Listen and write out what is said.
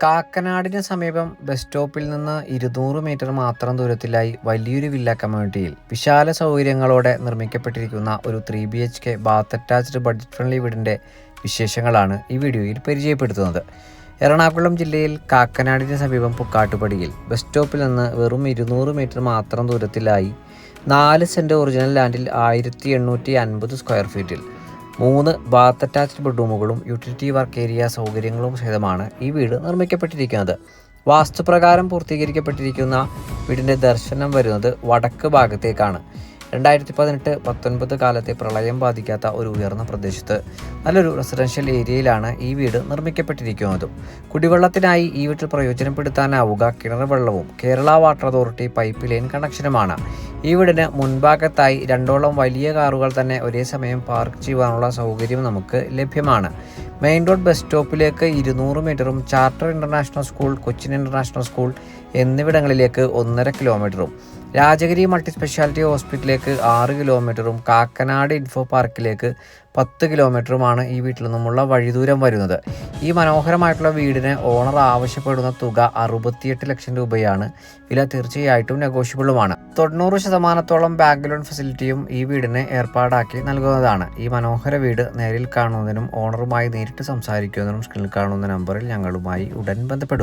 കാക്കനാടിന് സമീപം ബസ് സ്റ്റോപ്പിൽ നിന്ന് 200 മീറ്റർ മാത്രം ദൂരത്തിലായി വലിയൊരു വില്ല കമ്മ്യൂണിറ്റിയിൽ വിശാല സൗകര്യങ്ങളോടെ നിർമ്മിക്കപ്പെട്ടിരിക്കുന്ന ഒരു 3BHK bath attached budget friendly വീടിൻ്റെ വിശേഷങ്ങളാണ് ഈ വീഡിയോയിൽ പരിചയപ്പെടുത്തുന്നത്. എറണാകുളം ജില്ലയിൽ കാക്കനാടിന് സമീപം പുക്കാട്ടുപടിയിൽ ബസ് സ്റ്റോപ്പിൽ നിന്ന് വെറും 200 മീറ്റർ മാത്രം ദൂരത്തിലായി 4 സെൻറ്റ് ഒറിജിനൽ ലാൻഡിൽ 1850 സ്ക്വയർ ഫീറ്റിൽ 3 ബാത്ത് അറ്റാച്ച്ഡ് ബെഡ്റൂമുകളും യൂട്ടിലിറ്റി വർക്ക് ഏരിയ സൗകര്യങ്ങളും സഹിതമാണ് ഈ വീട് നിർമ്മിക്കപ്പെട്ടിരിക്കുന്നത്. വാസ്തുപ്രകാരം പൂർത്തീകരിക്കപ്പെട്ടിരിക്കുന്ന വീടിൻ്റെ ദർശനം വരുന്നത് വടക്ക് ഭാഗത്തേക്കാണ്. 2018-19 കാലത്തെ പ്രളയം ബാധിക്കാത്ത ഒരു ഉയർന്ന പ്രദേശത്ത് നല്ലൊരു റെസിഡൻഷ്യൽ ഏരിയയിലാണ് ഈ വീട് നിർമ്മിക്കപ്പെട്ടിരിക്കുന്നതും. കുടിവെള്ളത്തിനായി ഈ വീട്ടിൽ പ്രയോജനപ്പെടുത്താനാവുക കിണർ വെള്ളവും Kerala water authority pipe line കണക്ഷനുമാണ്. ഈ വീടിന് മുൻഭാഗത്തായി 2ഓളം വലിയ കാറുകൾ തന്നെ ഒരേ സമയം പാർക്ക് ചെയ്യുവാനുള്ള സൗകര്യം നമുക്ക് ലഭ്യമാണ്. മെയിൻ റോഡ് ബസ് സ്റ്റോപ്പിലേക്ക് 200 മീറ്ററും charter international school, Cochin international school എന്നിവിടങ്ങളിലേക്ക് 1.5 കിലോമീറ്ററും, രാജഗിരി മൾട്ടി സ്പെഷ്യാലിറ്റി ഹോസ്പിറ്റലിലേക്ക് 6 കിലോമീറ്ററും, കാക്കനാട് ഇൻഫോ പാർക്കിലേക്ക് 10 കിലോമീറ്ററുമാണ് ഈ വീട്ടിൽ നിന്നുമുള്ള വഴിദൂരം വരുന്നത്. ഈ മനോഹരമായിട്ടുള്ള വീടിന് ഓണർ ആവശ്യപ്പെടുന്ന തുക 68 ലക്ഷം രൂപയാണ്. വില തീർച്ചയായിട്ടും നെഗോഷ്യബിളുമാണ്. 90% ബാങ്ക് ലോൺ ഫെസിലിറ്റിയും ഈ വീടിന് ഏർപ്പാടാക്കി നൽകുന്നതാണ്. ഈ മനോഹര വീട് നേരിൽ കാണുന്നതിനും ഓണറുമായി നേരിട്ട് സംസാരിക്കുന്നതിനും സ്ക്രീനിൽ കാണുന്ന നമ്പറിൽ ഞങ്ങളുമായി ഉടൻ ബന്ധപ്പെടും.